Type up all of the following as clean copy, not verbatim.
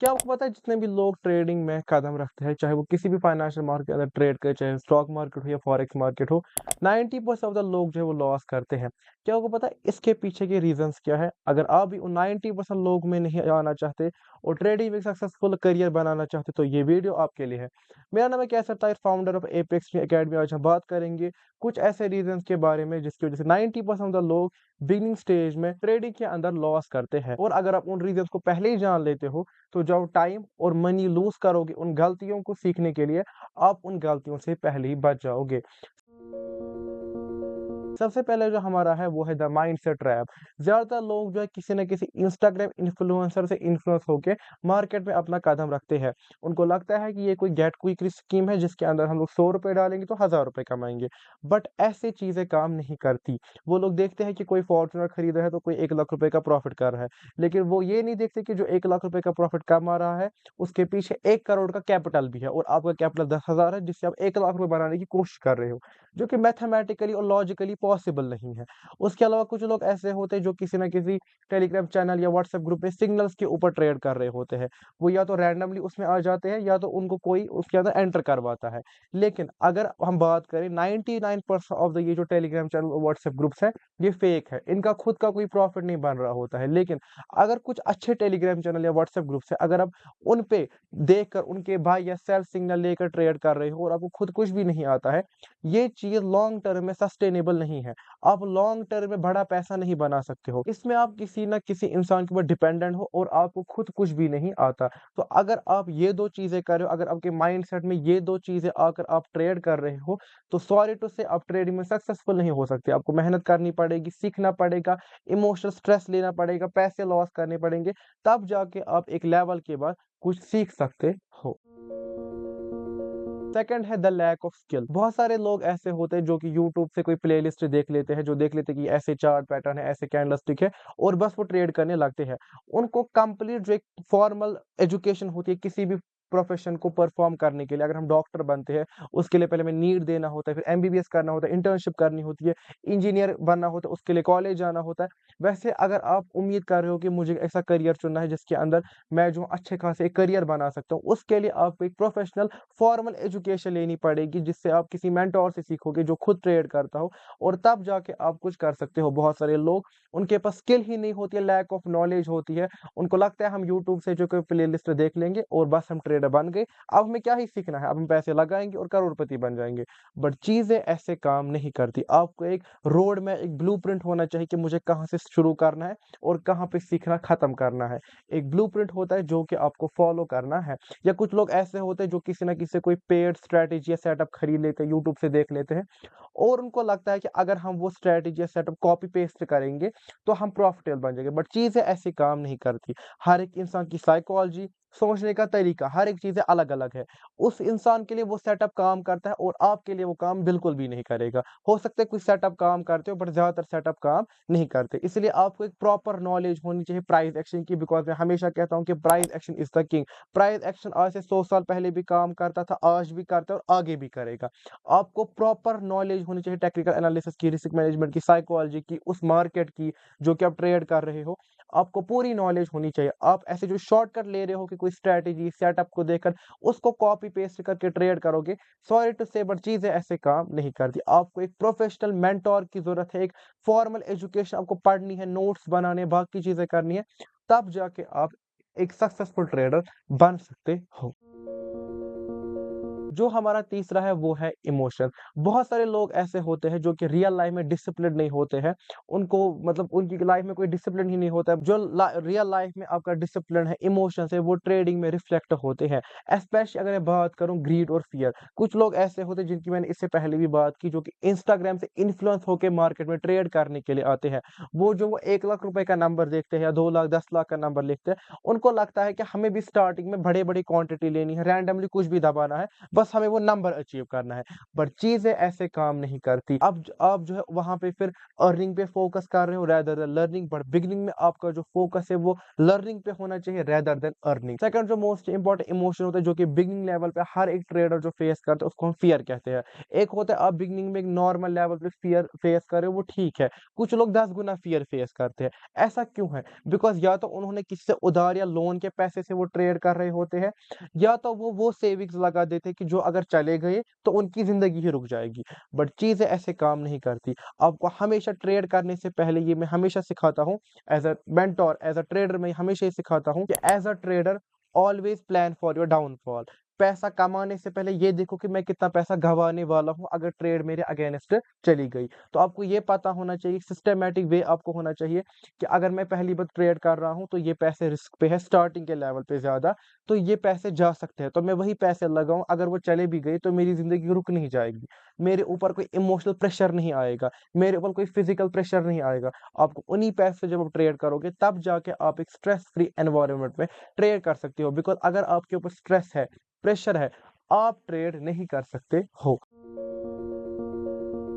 क्या आपको पता है जितने भी लोग ट्रेडिंग में कदम रखते हैं, चाहे वो किसी भी फाइनेंशियल मार्केट के अंदर ट्रेड करें, चाहे स्टॉक मार्केट हो या फॉरेक्स मार्केट हो, 90% ऑफ द लोग जो है वो लॉस करते हैं। क्या आपको पता है इसके पीछे के रीजंस क्या है? अगर आप भी उन 90% लोग में नहीं आना चाहते और ट्रेडिंग में सक्सेसफुल करियर बनाना चाहते तो ये वीडियो आपके लिए है। मेरा नाम है Qaiser Tahir, founder of Apex academy. आज हम बात करेंगे कुछ ऐसे रीजंस के बारे में जिसकी वजह से 90% ऑफ द लोग बिगिनिंग स्टेज में ट्रेडिंग के अंदर लॉस करते हैं। और अगर आप उन रीजंस को पहले ही जान लेते हो तो जब टाइम और मनी लूज करोगे उन गलतियों को सीखने के लिए, आप उन गलतियों से पहले ही बच जाओगे। सबसे पहले जो हमारा है वो है द माइंडसेट ट्रैप। ज्यादातर लोग जो है किसी न किसी इंस्टाग्राम इन्फ्लुएंसर से इन्फ्लुएंस होके मार्केट में अपना कदम रखते हैं। उनको लगता है कि ये कोई गेट क्विक स्कीम है जिसके अंदर हम लोग 100 रुपए डालेंगे तो 1000 रुपए कमाएंगे। बट ऐसी चीजें काम नहीं करती। वो लोग देखते हैं कि कोई फॉर्चुनर खरीद रहा है तो कोई 1 लाख रुपए का प्रॉफिट कर रहा है, लेकिन वो ये नहीं देखते कि जो 1 लाख रुपए का प्रॉफिट कमा रहा है उसके पीछे 1 करोड़ का कैपिटल भी है और आपका कैपिटल 10,000 है जिससे आप 1 लाख रुपए बनाने की कोशिश कर रहे हो, जो कि मैथमेटिकली और लॉजिकली पॉसिबल नहीं है। उसके अलावा कुछ लोग ऐसे होते हैं जो किसी न किसी टेलीग्राम चैनल या व्हाट्सएप ग्रुप में सिग्नल्स के ऊपर ट्रेड कर रहे होते हैं। वो या तो रैंडमली उसमें आ जाते हैं या तो उनको कोई उसके अंदर एंटर करवाता है। लेकिन अगर हम बात करें 99% ऑफ द ये जो टेलीग्राम चैनल और व्हाट्सएप ग्रुप्स है ये फेक है। इनका खुद का कोई प्रॉफिट नहीं बन रहा होता है। लेकिन अगर कुछ अच्छे टेलीग्राम चैनल या व्हाट्सएप ग्रुप्स है, अगर आप उन पे देखकर उनके भाई या सेल सिग्नल लेकर ट्रेड कर रहे हो और आपको खुद कुछ भी नहीं आता है, ये चीज लॉन्ग टर्म में सस्टेनेबल नहीं है। आप लॉन्ग टर्म में बड़ा पैसा नहीं बना सकते हो। इसमें आप किसी ना किसी इंसान के ऊपर डिपेंडेंट हो और आपको खुद कुछ भी नहीं आता। तो अगर आप ये दो चीजें कर रहे हो, अगर आपके माइंडसेट में ये दो चीजें आकर आप ट्रेड कर रहे हो, तो सॉरी टू से आप ट्रेडिंग में सक्सेसफुल नहीं हो सकते। आपको मेहनत करनी पड़ेगी, सीखना पड़ेगा, इमोशनल स्ट्रेस लेना पड़ेगा, पैसे लॉस करने पड़ेंगे, तब जाके आप एक लेवल के बाद कुछ सीख सकते हो। सेकंड है द लैक ऑफ स्किल। बहुत सारे लोग ऐसे होते हैं जो कि यूट्यूब से कोई प्लेलिस्ट देख लेते हैं, जो देख लेते हैं कि ऐसे चार्ट पैटर्न है, ऐसे कैंडलस्टिक है, और बस वो ट्रेड करने लगते हैं। उनको कंप्लीट जो एक फॉर्मल एजुकेशन होती है किसी भी प्रोफेशन को परफॉर्म करने के लिए, अगर हम डॉक्टर बनते हैं उसके लिए पहले हमें नीट देना होता है, फिर एमबीबीएस करना होता है, इंटर्नशिप करनी होती है, इंजीनियर बनना होता है उसके लिए कॉलेज जाना होता है। वैसे अगर आप उम्मीद कर रहे हो कि मुझे ऐसा करियर चुनना है जिसके अंदर मैं जो अच्छे खासे एक करियर बना सकता हूँ, उसके लिए आपको एक प्रोफेशनल फॉर्मल एजुकेशन लेनी पड़ेगी जिससे आप किसी मेंटोर से सीखोगे जो खुद ट्रेड करता हो, और तब जाके आप कुछ कर सकते हो। बहुत सारे लोग उनके पास स्किल ही नहीं होती है, लैक ऑफ नॉलेज होती है। उनको लगता है हम यूट्यूब से जो कोई प्लेलिस्ट देख लेंगे और बस हम ट्रेडर बन गए, अब हमें क्या ही सीखना है, अब हम पैसे लगाएंगे और करोड़पति बन जाएंगे। बट चीजें ऐसे काम नहीं करती। आपको एक रोड में एक ब्लूप्रिंट होना चाहिए कि मुझे कहाँ से शुरू करना है और कहाँ पे सीखना खत्म करना है। एक ब्लूप्रिंट होता है जो कि आपको फॉलो करना है। या कुछ लोग ऐसे होते हैं जो किसी ना किसी कोई पेड स्ट्रेटेजी या सेटअप खरीद लेते हैं, यूट्यूब से देख लेते हैं, और उनको लगता है कि अगर हम वो स्ट्रेटेजी या सेटअप कॉपी पेस्ट करेंगे तो हम प्रॉफिटेबल बन जाएंगे। बट चीजें ऐसी काम नहीं करती। हर एक इंसान की साइकोलॉजी, सोचने का तरीका, हर एक चीजें अलग अलग है। उस इंसान के लिए वो सेटअप काम करता है और आपके लिए वो काम बिल्कुल भी नहीं करेगा। हो सकता है कुछ सेटअप काम करते हो बट ज्यादातर सेटअप काम नहीं करते। इसलिए आपको एक प्रॉपर नॉलेज होनी चाहिए प्राइस एक्शन की, बिकॉज मैं हमेशा कहता हूँ कि price action is the king. Price action आज से 100 साल पहले भी काम करता था, आज भी करता है और आगे भी करेगा। आपको प्रॉपर नॉलेज होनी चाहिए टेक्निकल एनालिसिस की, रिस्क मैनेजमेंट की, साइकोलॉजी की, उस मार्केट की जो कि आप ट्रेड कर रहे हो। आपको पूरी नॉलेज होनी चाहिए। आप ऐसे जो शॉर्टकट ले रहे हो कि कोई स्ट्रेटेजी सेटअप को देखकर उसको कॉपी पेस्ट करके ट्रेड करोगे, सॉरी टू से बट चीजें ऐसे काम नहीं करती। आपको एक प्रोफेशनल मेंटोर की जरूरत है, एक फॉर्मल एजुकेशन आपको पढ़नी है, नोट्स बनाने, बाकी चीजें करनी है, तब जाके आप एक सक्सेसफुल ट्रेडर बन सकते हो। जो हमारा तीसरा है वो है इमोशन। बहुत सारे लोग ऐसे होते हैं जो कि रियल लाइफ में डिसिप्लिन नहीं होते हैं। उनको मतलब उनकी लाइफ में कोई डिसिप्लिन ही नहीं होता है। जो रियल लाइफ में आपका डिसिप्लिन है, इमोशन है, वो ट्रेडिंग में रिफ्लेक्ट होते हैं। स्पेशली अगर मैं बात करूं ग्रीड और फियर, कुछ लोग ऐसे होते हैं जिनकी मैंने इससे पहले भी बात की, जो कि इंस्टाग्राम से इन्फ्लुएंस होकर मार्केट में ट्रेड करने के लिए आते हैं। वो 1 लाख रुपए का नंबर देखते हैं या 2 लाख 10 लाख का नंबर लिखते हैं, उनको लगता है कि हमें भी स्टार्टिंग में बड़े बड़ी क्वांटिटी लेनी है, रैंडमली कुछ भी दबाना है, बस हमें वो नंबर अचीव करना है। बट चीज़ें ऐसे काम नहीं करती। अब ज आप जो है वहाँ पे फिर अर्निंग पे फ़ोकस कर रहे हो rather than learning, but beginning में आपका जो फ़ोकस है वो लर्निंग पे होना चाहिए रेदर देन अर्निंग। सेकंड जो मोस्ट इम्पोर्टेंट इमोशन होता है जो कि बिगिनिंग लेवल पे हर एक ट्रेडर जो फेस करता है उसको हम फ़ियर कहते हैं। एक होता है आप बिगिनिंग में एक नॉर्मल लेवल पे फ़ियर फेस कर रहे हो वो ठीक है। कुछ लोग 10 गुना फ़ियर फेस करते हैं। ऐसा क्यों है? बिकॉज़ या तो उन्होंने किसी से उधार या लोन के पैसे से वो ट्रेड कर रहे होते हैं, या तो वो सेविंग्स लगा देते हैं कि जो अगर चले गए तो उनकी ज़िंदगी ही रुक जाएगी। बट चीज़ें ऐसे काम नहीं करती। आपको हमेशा ट्रेड करने से पहले ये मैं हमेशा सिखाता हूँ as a mentor, as a trader मैं हमेशा ये सिखाता हूँ कि as a trader always plan for your downfall. पैसा कमाने से पहले ये देखो कि मैं कितना पैसा गँवाने वाला हूँ अगर ट्रेड मेरे अगेंस्ट चली गई। तो आपको ये पता होना चाहिए, सिस्टमैटिक वे आपको होना चाहिए कि अगर मैं पहली बार ट्रेड कर रहा हूँ तो ये पैसे रिस्क पे है स्टार्टिंग के लेवल पे ज़्यादा, तो ये पैसे जा सकते हैं। तो मैं वही पैसे लगाऊँ, अगर वो चले भी गए तो मेरी ज़िंदगी रुक नहीं जाएगी। मेरे ऊपर कोई इमोशनल प्रेशर नहीं आएगा, मेरे ऊपर कोई फिज़िकल प्रेशर नहीं आएगा। आपको उन्हीं पैसे से जब आप ट्रेड करोगे तब जाके आप एक स्ट्रेस फ्री एनवायरनमेंट में ट्रेड कर सकते हो। बिकॉज़ अगर आपके ऊपर स्ट्रेस है, प्रेशर है, आप ट्रेड नहीं कर सकते हो।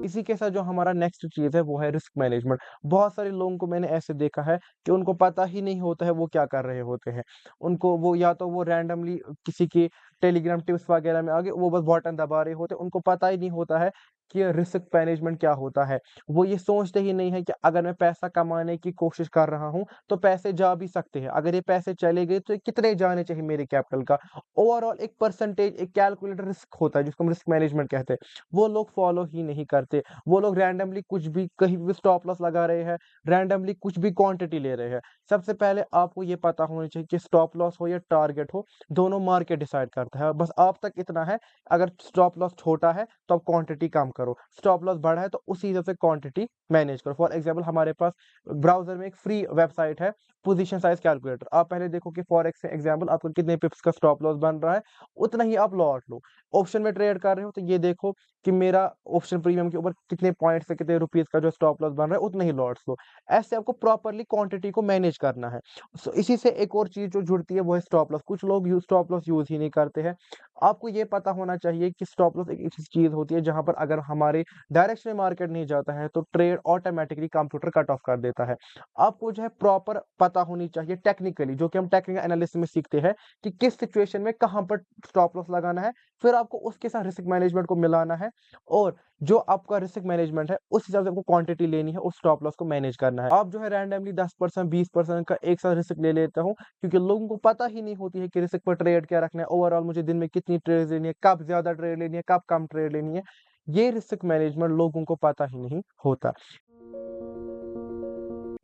इसी के साथ जो हमारा नेक्स्ट चीज़ है वो है रिस्क मैनेजमेंट। बहुत सारे लोगों को मैंने ऐसे देखा है कि उनको पता ही नहीं होता है वो क्या कर रहे होते हैं। उनको वो या तो वो रैंडमली किसी की टेलीग्राम टिप्स वगैरह में आ गए, वो बस बटन दबा रहे होते हैं, उनको पता ही नहीं होता है कि रिस्क मैनेजमेंट क्या होता है। वो ये सोचते ही नहीं है कि अगर मैं पैसा कमाने की कोशिश कर रहा हूँ, तो पैसे जा भी सकते हैं। अगर ये पैसे चले गए तो ये कितने जाने चाहिए मेरे कैपिटल का। ओवरऑल एक परसेंटेज, एक कैलकुलेटेड रिस्क होता है जिसको हम रिस्क मैनेजमेंट कहते हैं। वो लोग फॉलो ही नहीं करते। वो लोग रैंडमली कुछ भी कहीं भी स्टॉप लॉस लगा रहे हैं, रैंडमली कुछ भी क्वांटिटी ले रहे हैं। सबसे पहले आपको ये पता होना चाहिए कि स्टॉप लॉस हो या टारगेट हो, दोनों मार्केट डिसाइड करता है। बस आप तक इतना है, अगर स्टॉप लॉस छोटा है तो आप क्वांटिटी कम करो, स्टॉप लॉस बड़ा है तो उसी हिसाब से क्वांटिटी मैनेज करो। फॉर एग्जांपल हमारे पास ब्राउज़र में एक फ्री वेबसाइट है, पोजीशन साइज़ कैलकुलेटर। आप पहले देखो कि फॉरेक्स एग्जांपल आपको कितने पिप्स का स्टॉप लॉस बन रहा है, उतना ही आप लॉट लो। ऑप्शन में ट्रेड कर रहे हो तो ये देखो कि मेरा ऑप्शन प्रीमियम के ऊपर कितने पॉइंट्स से कितने रुपीस का जो स्टॉप लॉस बन रहा है उतने ही लॉट्स लो। ऐसे आपको प्रॉपर्ली क्वांटिटी को मैनेज करना है। सो इसी से एक और चीज़ जो जुड़ती है वो है स्टॉप लॉस। कुछ लोग स्टॉप लॉस यूज़ ही नहीं करते हैं। आपको ये पता होना चाहिए कि स्टॉप लॉस एक ऐसी चीज़ होती है जहाँ पर अगर हमारे डायरेक्शन में मार्केट नहीं जाता है तो trade automatically computer cut off कर देता है। आपको जो है प्रॉपर पता होनी चाहिए टेक्निकली, जो कि हम टेक्निकल एनालिसिस में सीखते हैं कि किस सिचुएशन में कहाँ पर स्टॉप लॉस लगाना है। फिर आपको उसके साथ रिस्क मैनेजमेंट को मिलाना है और जो आपका रिस्क मैनेजमेंट है उस हिसाब से आपको क्वांटिटी लेनी है, उस स्टॉप लॉस को मैनेज करना है। आप जो है रैंडमली 10% 20% का एक साथ रिस्क ले लेता हूँ क्योंकि लोगों को पता ही नहीं होती है कि रिस्क पर ट्रेड क्या रखना है, ओवरऑल मुझे दिन में कितनी ट्रेड लेनी है, कब ज़्यादा ट्रेड लेनी है, कब कम ट्रेड लेनी है। ये रिस्क मैनेजमेंट लोगों को पता ही नहीं होता।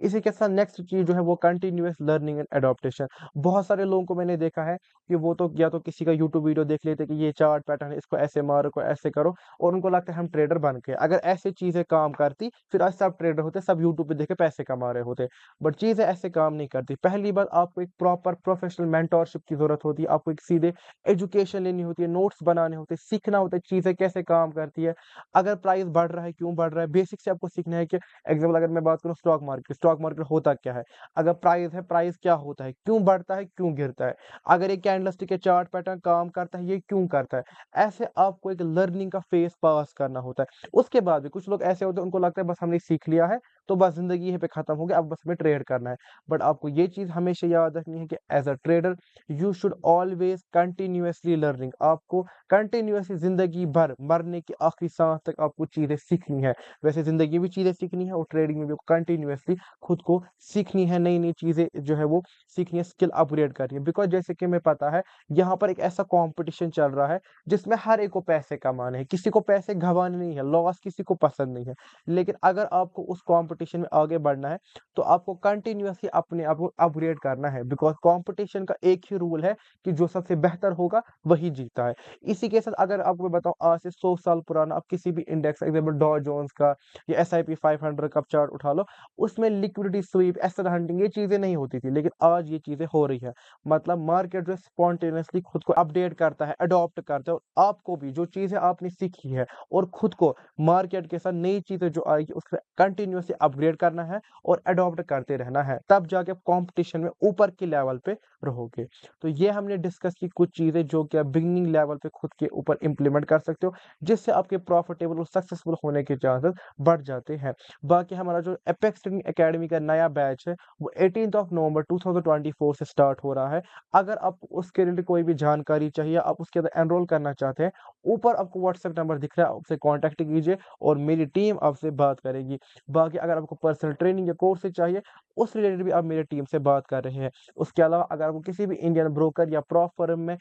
इसी के साथ नेक्स्ट चीज़ जो है वो कंटीन्यूअस लर्निंग एंड एडॉप्टेशन। बहुत सारे लोगों को मैंने देखा है कि वो तो या तो किसी का यूट्यूब वीडियो देख लेते हैं कि ये चार्ट पैटर्न है, इसको ऐसे मारो, को ऐसे करो और उनको लगता है हम ट्रेडर बन गए। अगर ऐसी चीज़ें काम करती फिर आज सब ट्रेडर होते, सब यूट्यूब पे देख के पैसे कमा रहे होते। बट चीज़ें ऐसे काम नहीं करती। पहली बात आपको एक प्रॉपर प्रोफेशनल मेंटरशिप की ज़रूरत होती है। आपको एक सीधे एजुकेशन लेनी होती है, नोट्स बनाने होते हैं, सीखना होता है चीज़ें कैसे काम करती है। अगर प्राइस बढ़ रहा है, क्यों बढ़ रहा है? बेसिक से आपको सीखना है कि एग्ज़ाम्पल अगर मैं बात करूँ स्टॉक मार्केट होता क्या है? अगर प्राइस है, प्राइस क्या होता है? क्यों बढ़ता है, क्यों गिरता है? अगर ये कैंडलस्टिक या चार्ट पैटर्न काम करता है, ये क्यों करता है? ऐसे आपको एक लर्निंग का फेज़ पास करना होता है। उसके बाद भी कुछ लोग ऐसे होते हैं उनको लगता है बस हमने सीख लिया है, तो बस ज़िंदगी यहीं पे खत्म हो गया, अब बस हमें ट्रेड करना है। बट आपको ये चीज़ हमेशा याद रखनी है कि as a trader you should always continuously learning. आपको कंटीन्यूअसली ज़िंदगी भर मरने की आखिरी साँस तक आपको चीज़ें सीखनी है। वैसे ज़िंदगी में भी चीज़ें सीखनी है और ट्रेडिंग में भी कंटीन्यूअसली खुद को सीखनी है, नई-नई चीज़ें जो है वो सीखनी है, स्किल अपग्रेड करनी है। बिकॉज़ जैसे कि हमें पता है यहाँ पर एक ऐसा कॉम्पिटिशन चल रहा है जिसमें हर एक को पैसे कमाने हैं, किसी को पैसे गँवाने नहीं है, लॉस किसी को पसंद नहीं है। लेकिन अगर आपको उस कॉम्पिटिशन में आगे बढ़ना है, तो आपको कंटीन्यूअसली अपने आप को अपग्रेड करना है बिकॉज़ कॉम्पिटिशन का एक ही रूल है कि जो सबसे बेहतर होगा वही जीतता है। इसी के साथ अगर आपको मैं बताऊँ आज से 100 साल पुराना आप किसी भी इंडेक्स एग्ज़ाम्पल डॉ जोन्स का या एसआईपी 500 का आप चार्ट उठा लो, उसमें लिक्विडिटी स्वीप, एसेट हंटिंग ये चीज़ें नहीं होती थी, लेकिन आज ये चीज़ें हो रही है। मतलब मार्केट जो है स्पॉन्टेनियसली खुद को अपडेट करता है, अडॉप्ट करता है और आपको भी जो चीज़ें आपने सीखी है और खुद को मार्केट के साथ नई चीज़ें जो आएगी उससे कंटिन्यूअसली अपग्रेड करना है और अडॉप्ट करते रहना है, तब जाके आप कॉम्पिटिशन में ऊपर के लेवल पे रहोगे। तो ये हमने डिस्कस की कुछ चीज़ें जो कि आप बिगिनिंग लेवल पे खुद के ऊपर इम्प्लीमेंट कर सकते हो, जिससे आपके प्रॉफिटेबल और सक्सेसफुल होने के चांसेस बढ़ जाते हैं। बाकी हमारा जो एपेक्स ट्रेडिंग एकेडमी का नया बैच है, वो 18th ऑफ नवंबर 2024 से स्टार्ट हो रहा है। अगर आपको उसके रिलेटेड कोई भी जानकारी चाहिए, आप उसके अंदर एनरोल करना चाहते हैं, ऊपर आपको व्हाट्सएप नंबर दिख रहा है, आपसे कॉन्टैक्ट कीजिए और मेरी टीम आपसे बात करेगी। बाकी अगर आपको पर्सनल ट्रेनिंग या कोर्सेज चाहिए, उस रिलेटेड भी आप मेरी टीम से बात कर रहे हैं। उसके अलावा अगर आपको किसी भी इंडियन ब्रोकर या प्रॉप फर्म में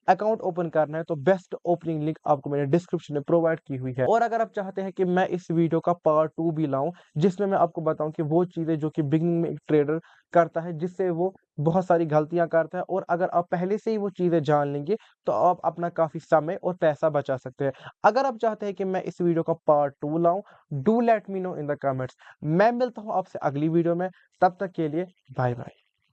अकाउंट ओपन करना है, तो बेस्ट ओपनिंग लिंक आपको मैंने डिस्क्रिप्शन में प्रोवाइड की हुई है। और अगर आप चाहते हैं कि मैं इस वीडियो का पार्ट 2 भी लाऊं, जिसमें मैं आपको बताऊं कि वो चीज़ें जो कि बिगिनिंग में एक ट्रेडर करता है, जिससे वो बहुत सारी गलतियां करता है, और अगर आप पहले से ही वो चीज़ें जान लेंगे, तो आप अपना काफ़ी समय और पैसा बचा सकते हैं। अगर आप चाहते हैं कि मैं इस वीडियो का पार्ट 2 लाऊं, do let me know in the comments. मैं मिलता हूं आपसे अगली वीडियो में, तब तक के लिए बाय बाय।